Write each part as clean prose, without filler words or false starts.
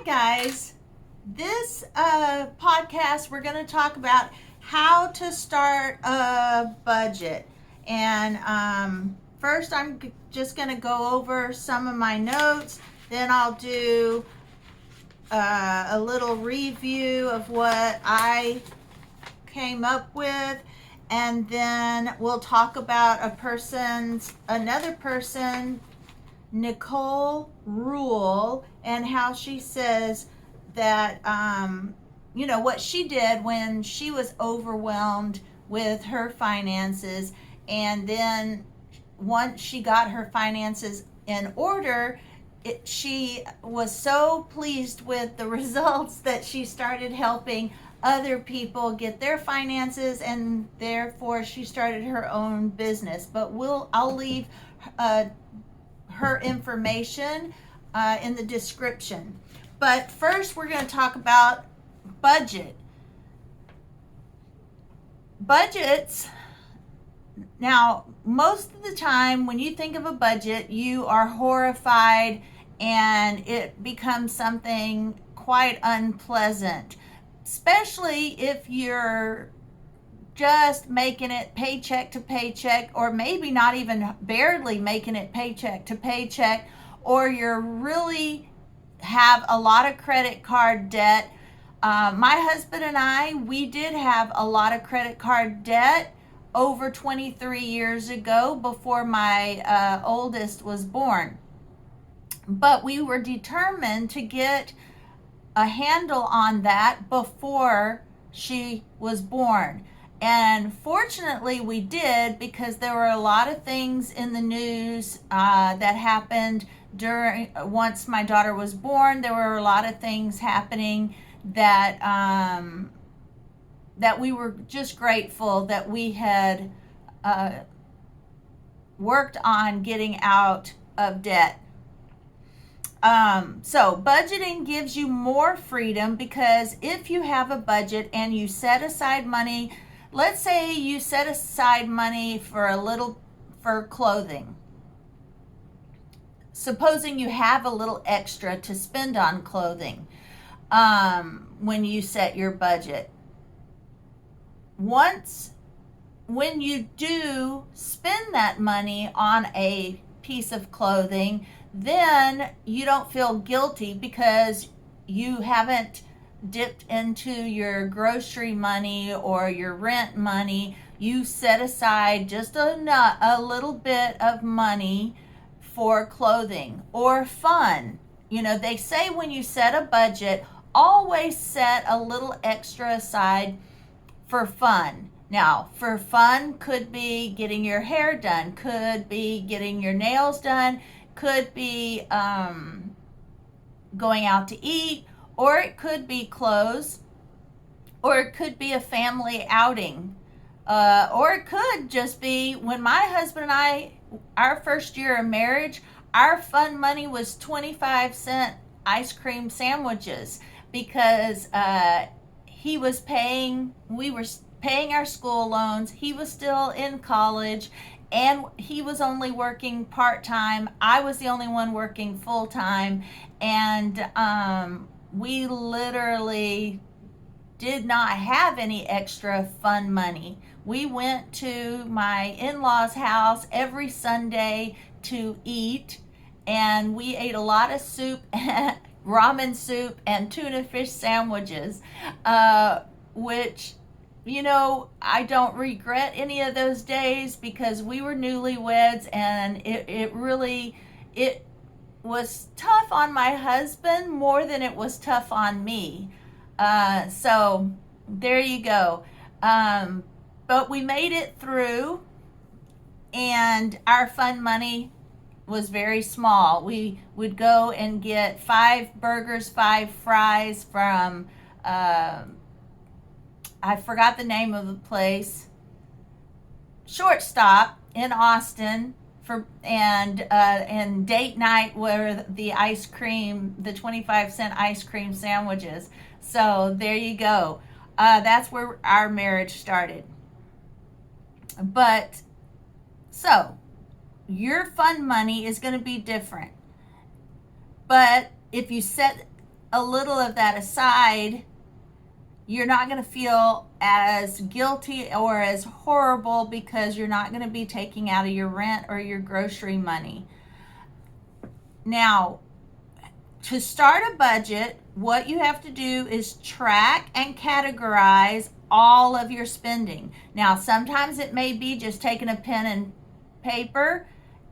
Hi guys. This podcast we're going to talk about how to start a budget. And first I'm just going to go over some of my notes. Then I'll do a little review of what I came up with. And then we'll talk about another person, Nicole Rule, and how she says that what she did when she was overwhelmed with her finances, and then once she got her finances in order, she was so pleased with the results that she started helping other people get their finances, and therefore she started her own business. But I'll leave her information in the description. But first, we're going to talk about budget. Budgets. Now, most of the time, when you think of a budget, you are horrified and it becomes something quite unpleasant, especially if you're just making it paycheck to paycheck, or maybe not even barely making it paycheck to paycheck, or you're really have a lot of credit card debt. My husband and we did have a lot of credit card debt over 23 years ago, before my oldest was born. But we were determined to get a handle on that before she was born. And fortunately we did, because there were a lot of things in the news that happened once my daughter was born. There were a lot of things happening that we were just grateful that we had worked on getting out of debt. So budgeting gives you more freedom, because if you have a budget and you set aside money, let's say you set aside money for clothing. Supposing you have a little extra to spend on clothing when you set your budget. When you do spend that money on a piece of clothing, then you don't feel guilty, because you haven't dipped into your grocery money or your rent money. You set aside just a little bit of money for clothing or fun. They say when you set a budget, always set a little extra aside for fun. Now, for fun could be getting your hair done, could be getting your nails done, could be going out to eat, or it could be clothes, or it could be a family outing, or it could just be, when my husband and our first year of marriage, our fun money was 25-cent ice cream sandwiches, because we were paying our school loans. He was still in college, and he was only working part-time. I was the only one working full-time, and we literally did not have any extra fun money. We went to my in-laws' house every Sunday to eat, and we ate a lot of soup, ramen soup, and tuna fish sandwiches, which, I don't regret any of those days, because we were newlyweds, and it was tough on my husband more than it was tough on me. So there you go. But we made it through, and our fun money was very small. We would go and get 5 burgers, 5 fries from, I forgot the name of the place, Shortstop in Austin, and date night were the 25-cent ice cream sandwiches. So there you go. That's where our marriage started. But so your fun money is going to be different. But if you set a little of that aside, you're not going to feel as guilty or as horrible because you're not going to be taking out of your rent or your grocery money. Now, to start a budget, what you have to do is track and categorize all of your spending. Now, sometimes it may be just taking a pen and paper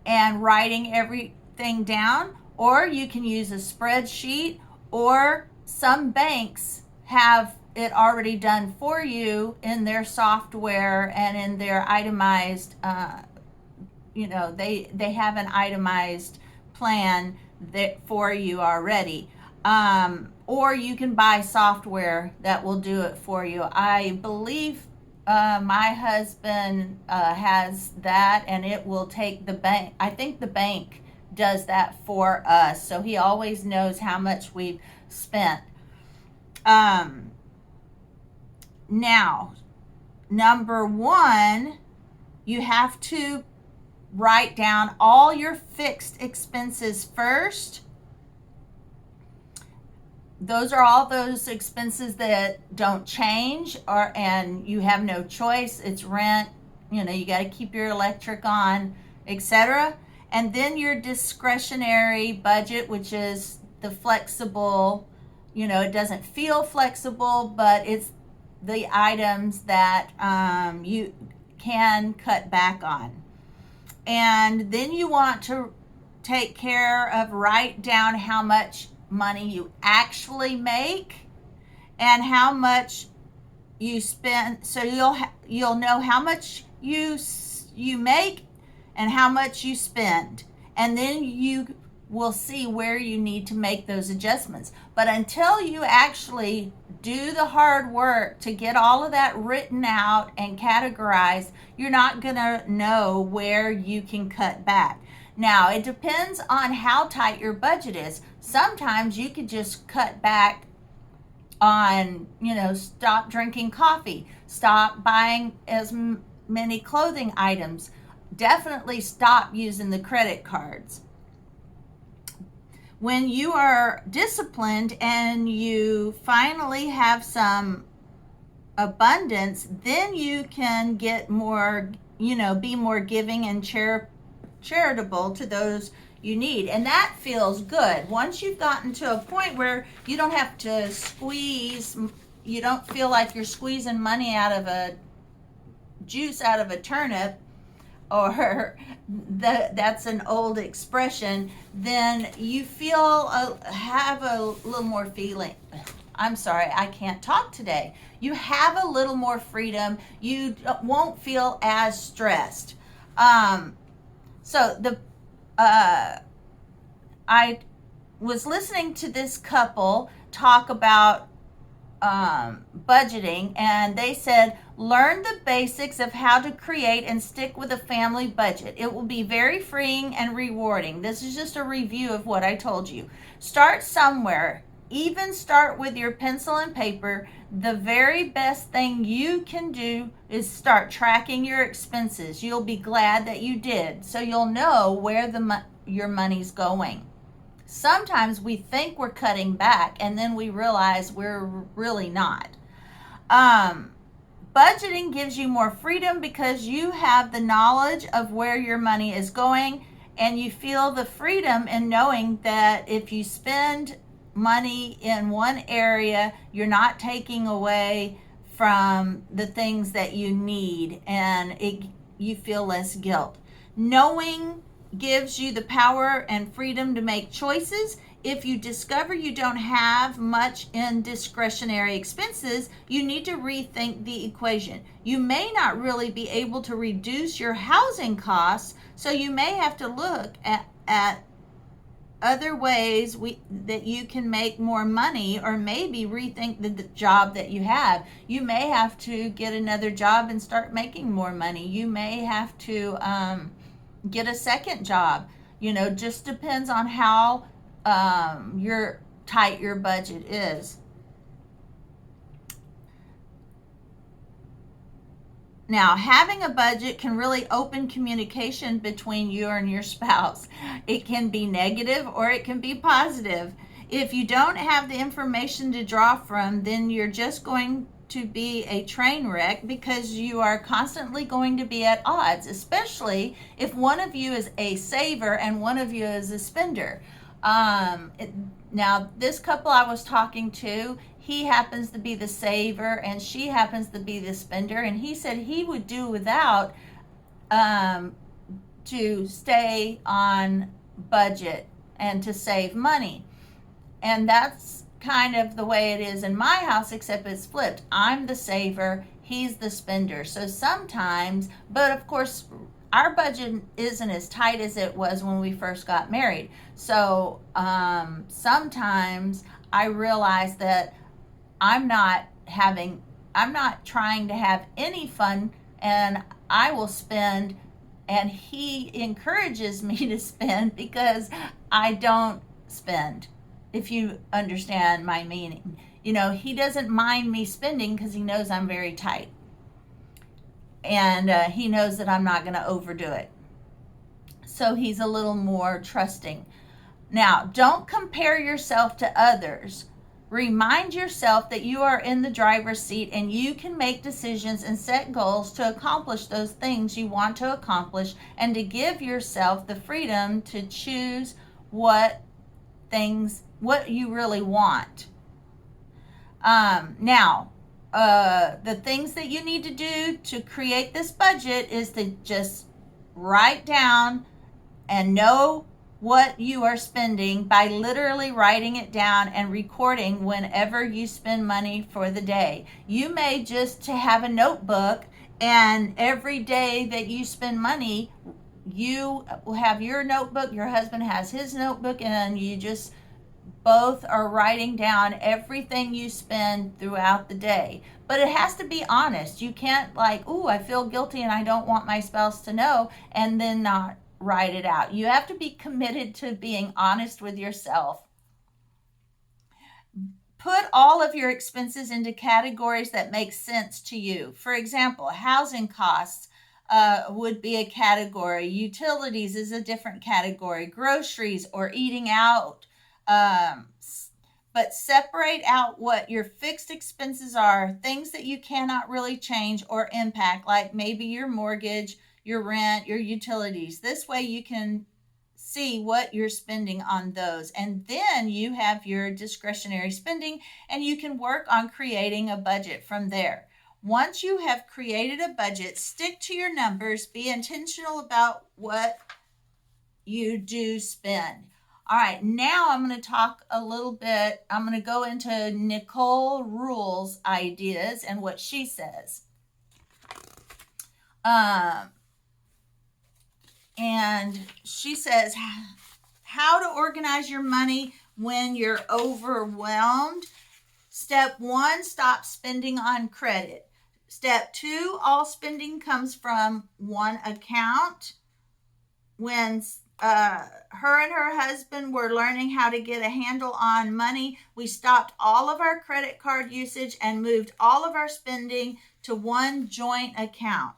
and writing everything down, or you can use a spreadsheet, or some banks have it already done for you in their software and in their itemized, they have an itemized plan that for you already. Or you can buy software that will do it for you. I believe my husband has that, and it will take the bank. I think the bank does that for us, so he always knows how much we've spent. Now, number one, you have to write down all your fixed expenses first. Those are all those expenses that don't change, and you have no choice. It's rent, you got to keep your electric on, etc. And then your discretionary budget, which is the flexible, it doesn't feel flexible, but it's the items that you can cut back on. And then you want to take care of, write down how much money you actually make and how much you spend, so you'll know how much you make and how much you spend, and then you will see where you need to make those adjustments. But until you actually do the hard work to get all of that written out and categorized, you're not going to know where you can cut back. Now, it depends on how tight your budget is. Sometimes you could just cut back on, stop drinking coffee, stop buying as many clothing items, definitely stop using the credit cards. When you are disciplined and you finally have some abundance, then you can get more, be more giving and charitable to those you need. And that feels good. Once you've gotten to a point where you don't have to you don't feel like you're squeezing money out of a juice out of a turnip, or that's an old expression, then you have a little more feeling. I'm sorry, I can't talk today. You have a little more freedom. You won't feel as stressed. So I was listening to this couple talk about budgeting, and they said, learn the basics of how to create and stick with a family budget. It will be very freeing and rewarding. This is just a review of what I told you. Start somewhere. Even start with your pencil and paper. The very best thing you can do is start tracking your expenses. You'll be glad that you did, so you'll know where your money's going. Sometimes we think we're cutting back, and then we realize we're really not. Budgeting gives you more freedom because you have the knowledge of where your money is going, and you feel the freedom in knowing that if you spend money in one area, you're not taking away from the things that you need, and you feel less guilt. Knowing gives you the power and freedom to make choices. If you discover you don't have much in discretionary expenses, you need to rethink the equation. You may not really be able to reduce your housing costs, so you may have to look at other ways that you can make more money, or maybe rethink the job that you have. You may have to get another job and start making more money. You may have to get a second job. Just depends on how tight your budget is. Now, having a budget can really open communication between you and your spouse. It can be negative or it can be positive. If you don't have the information to draw from, then you're just going to be a train wreck because you are constantly going to be at odds, especially if one of you is a saver and one of you is a spender. Now, this couple I was talking to, he happens to be the saver and she happens to be the spender, and he said he would do without to stay on budget and to save money. And that's kind of the way it is in my house, except it's flipped. I'm the saver, he's the spender. So sometimes, but of course, our budget isn't as tight as it was when we first got married. So sometimes I realize that I'm not trying to have any fun, and I will spend, and he encourages me to spend because I don't spend, if you understand my meaning. He doesn't mind me spending because he knows I'm very tight. And he knows that I'm not going to overdo it. So he's a little more trusting. Now, don't compare yourself to others. Remind yourself that you are in the driver's seat and you can make decisions and set goals to accomplish those things you want to accomplish, and to give yourself the freedom to choose what you really want. Now, the things that you need to do to create this budget is to just write down and know what you are spending by literally writing it down and recording whenever you spend money for the day. You may just to have a notebook, and every day that you spend money, you will have your notebook, your husband has his notebook, and you just both are writing down everything you spend throughout the day. But it has to be honest. You can't I feel guilty and I don't want my spouse to know, and then not write it out. You have to be committed to being honest with yourself. Put all of your expenses into categories that make sense to you. For example, housing costs would be a category. Utilities is a different category. Groceries or eating out. But separate out what your fixed expenses are, things that you cannot really change or impact, like maybe your mortgage, your rent, your utilities. This way you can see what you're spending on those. And then you have your discretionary spending, and you can work on creating a budget from there. Once you have created a budget, stick to your numbers, be intentional about what you do spend. All right, now I'm going to talk a little bit. I'm going to go into Nicole Rules Ideas and what she says. And she says how to organize your money when you're overwhelmed. Step 1, stop spending on credit. Step 2, all spending comes from one account. When her and her husband were learning how to get a handle on money, we stopped all of our credit card usage and moved all of our spending to one joint account.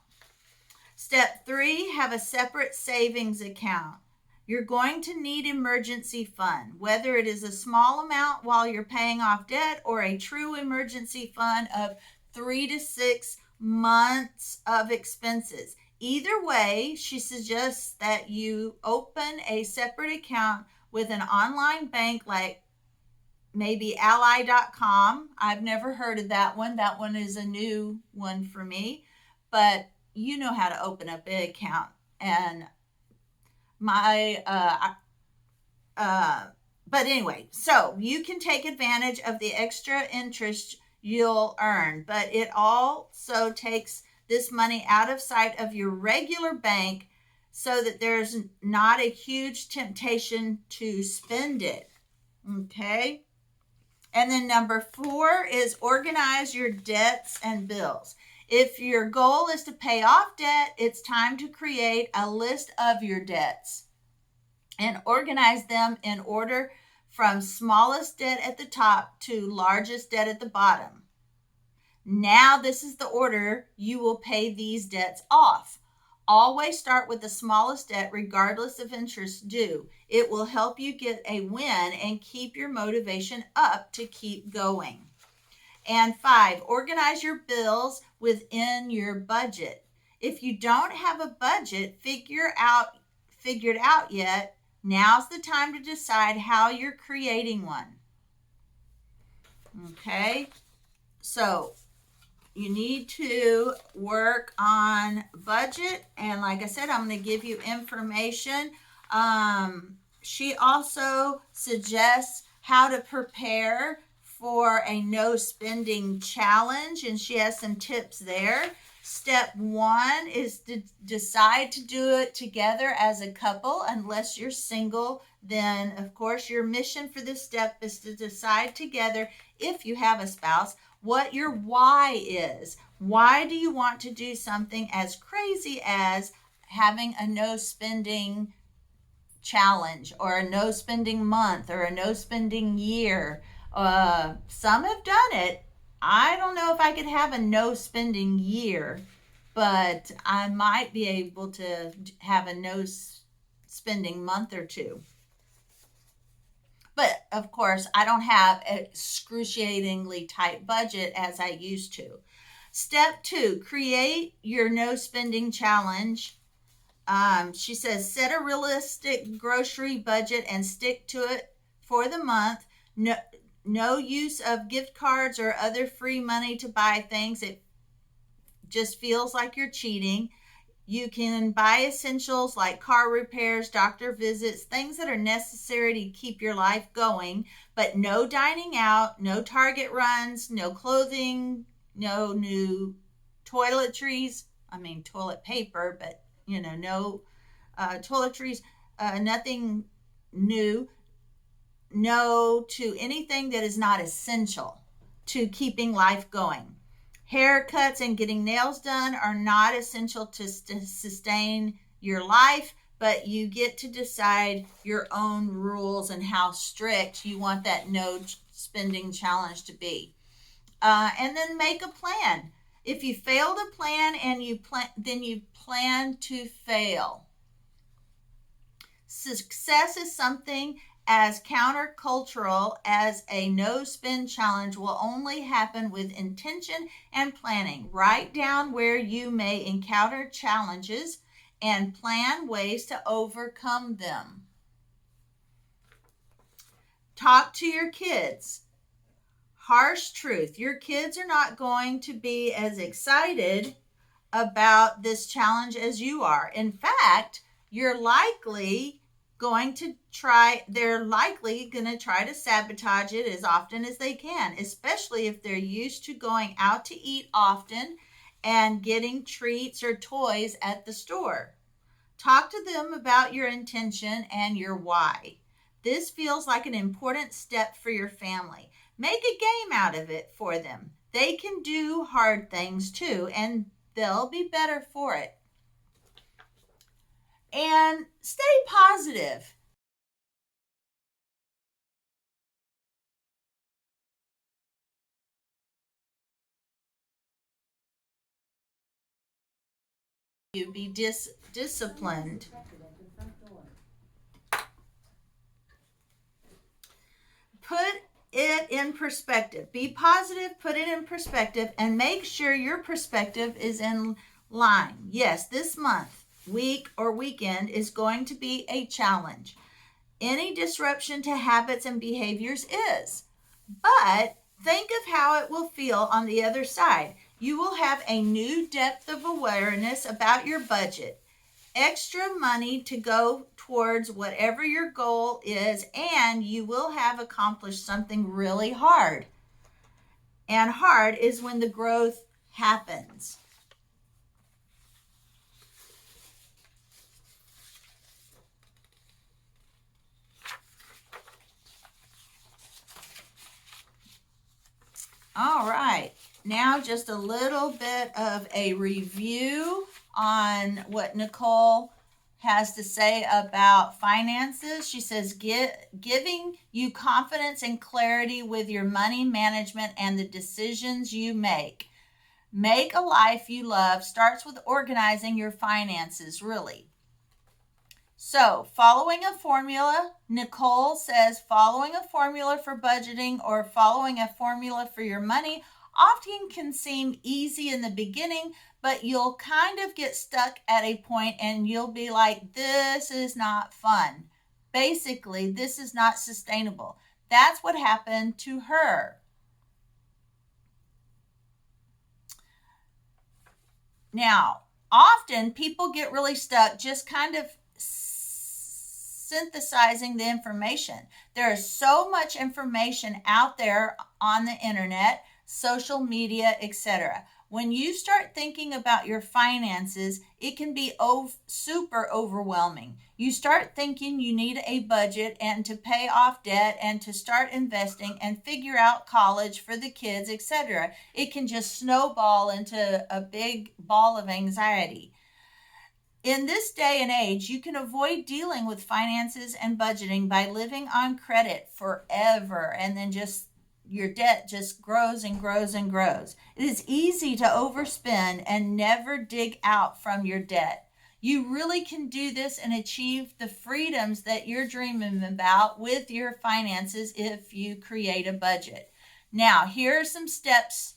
Step 3, have a separate savings account. You're going to need emergency fund, whether it is a small amount while you're paying off debt or a true emergency fund of 3 to 6 months of expenses. Either way, she suggests that you open a separate account with an online bank like maybe ally.com. I've never heard of that one. That one is a new one for me, but you know how to open up an account. And but anyway, so you can take advantage of the extra interest you'll earn, but it also takes this money out of sight of your regular bank so that there's not a huge temptation to spend it. Okay? And then number 4 is organize your debts and bills. If your goal is to pay off debt, it's time to create a list of your debts and organize them in order from smallest debt at the top to largest debt at the bottom. Now, this is the order you will pay these debts off. Always start with the smallest debt, regardless of interest due. It will help you get a win and keep your motivation up to keep going. And 5, organize your bills within your budget. If you don't have a budget figured out yet, now's the time to decide how you're creating one. Okay? So, you need to work on budget, and like I said, I'm going to give you information. She also suggests how to prepare for a no spending challenge, and she has some tips there. Step 1 is to decide to do it together as a couple. Unless you're single, then of course your mission for this step is to decide together, if you have a spouse, what your why is. Why do you want to do something as crazy as having a no spending challenge, or a no spending month, or a no spending year? Some have done it. I don't know if I could have a no spending year, but I might be able to have a no spending month or two. But of course, I don't have an excruciatingly tight budget as I used to. Step 2, create your no spending challenge. She says, set a realistic grocery budget and stick to it for the month. No use of gift cards or other free money to buy things. It just feels like you're cheating. You can buy essentials like car repairs, doctor visits, things that are necessary to keep your life going, but no dining out, no Target runs, no clothing, no new toilet paper, but no toiletries, nothing new. No to anything that is not essential to keeping life going. Haircuts and getting nails done are not essential to sustain your life, but you get to decide your own rules and how strict you want that no spending challenge to be. And then make a plan. If you fail to plan and then you plan to fail. Success is something as countercultural as a no spend challenge will only happen with intention and planning. Write down where you may encounter challenges and plan ways to overcome them. Talk to your kids. Harsh truth. Your kids are not going to be as excited about this challenge as you are. In fact, they're likely going to try to sabotage it as often as they can, especially if they're used to going out to eat often and getting treats or toys at the store. Talk to them about your intention and your why. This feels like an important step for your family. Make a game out of it for them. They can do hard things too, and they'll be better for it. And stay positive. You be disciplined. Put it in perspective. Be positive, put it in perspective, and make sure your perspective is in line. Yes, this month, week, or weekend is going to be a challenge. Any disruption to habits and behaviors is. But think of how it will feel on the other side. You will have a new depth of awareness about your budget, extra money to go towards whatever your goal is, and you will have accomplished something really hard. And hard is when the growth happens. All right, now just a little bit of a review on what Nicole has to say about finances. She says, giving you confidence and clarity with your money management and the decisions you make. Make a life you love starts with organizing your finances, really. So, following a formula, Nicole says following a formula for budgeting or following a formula for your money often can seem easy in the beginning, but you'll kind of get stuck at a point and you'll be like, this is not fun. Basically, this is not sustainable. That's what happened to her. Now, often people get really stuck just kind of synthesizing the information. There is so much information out there on the internet, social media, etc. When you start thinking about your finances, it can be super overwhelming. You start thinking you need a budget and to pay off debt and to start investing and figure out college for the kids, etc. It can just snowball into a big ball of anxiety. In this day and age, you can avoid dealing with finances and budgeting by living on credit forever, and then just your debt just grows and grows and grows. It is easy to overspend and never dig out from your debt. You really can do this and achieve the freedoms that you're dreaming about with your finances if you create a budget. Now, here are some steps.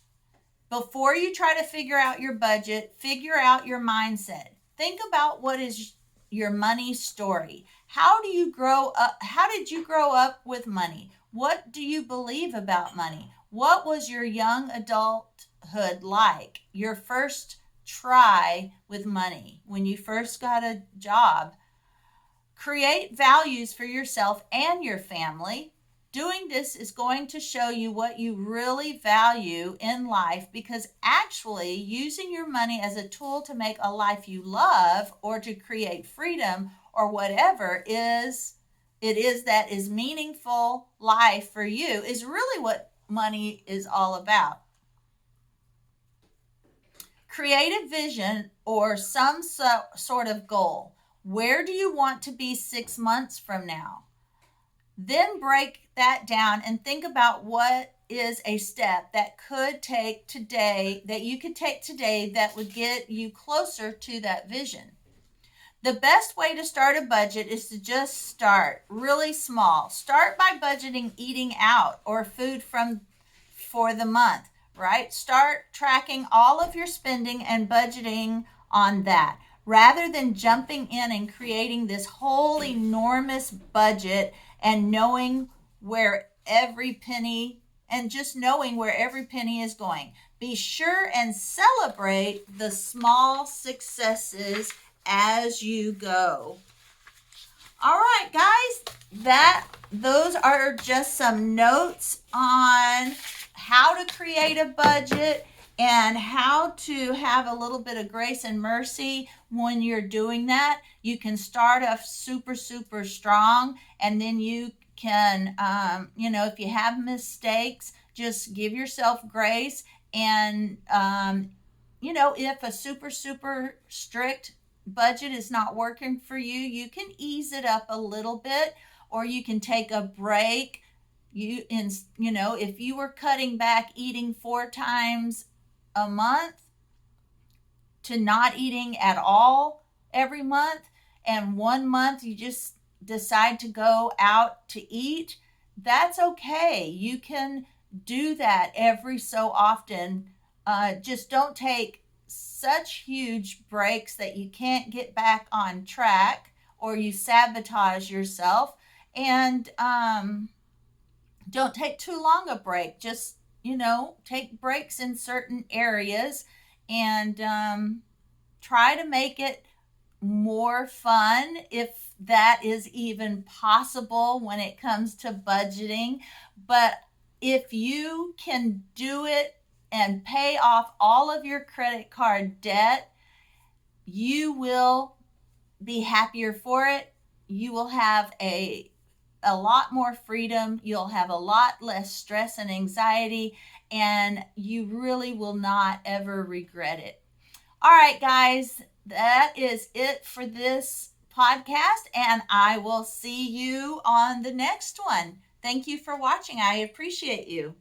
Before you try to figure out your budget, figure out your mindset. Think about what is your money story. How did you grow up with money? What do you believe about money? What was your young adulthood like? Your first try with money when you first got a job? Create values for yourself and your family. Doing this is going to show you what you really value in life, because actually using your money as a tool to make a life you love or to create freedom or whatever it is that is meaningful life for you is really what money is all about. Create a vision or some sort of goal. Where do you want to be 6 months from now? Then break that down and think about what is a step that you could take today that would get you closer to that vision. The best way to start a budget is to just start really small. Start by budgeting eating out or food for the month, right? Start tracking all of your spending and budgeting on that, rather than jumping in and creating this whole enormous budget and knowing where every penny is going. Be sure and celebrate the small successes as you go. All right, guys, those are just some notes on how to create a budget and how to have a little bit of grace and mercy when you're doing that. You can start off super, super strong, and then you can, if you have mistakes, just give yourself grace. And, if a super, super strict budget is not working for you, you can ease it up a little bit, or you can take a break. If you were cutting back eating 4 times a month to not eating at all every month, and 1 month you just decide to go out to eat, that's okay. You can do that every so often. Just don't take such huge breaks that you can't get back on track or you sabotage yourself. And don't take too long a break. Just, take breaks in certain areas, and try to make it more fun, if that is even possible when it comes to budgeting. But if you can do it and pay off all of your credit card debt, you will be happier for it. You will have a lot more freedom. You'll have a lot less stress and anxiety, and you really will not ever regret it. All right, guys, that is it for this podcast, and I will see you on the next one. Thank you for watching. I appreciate you.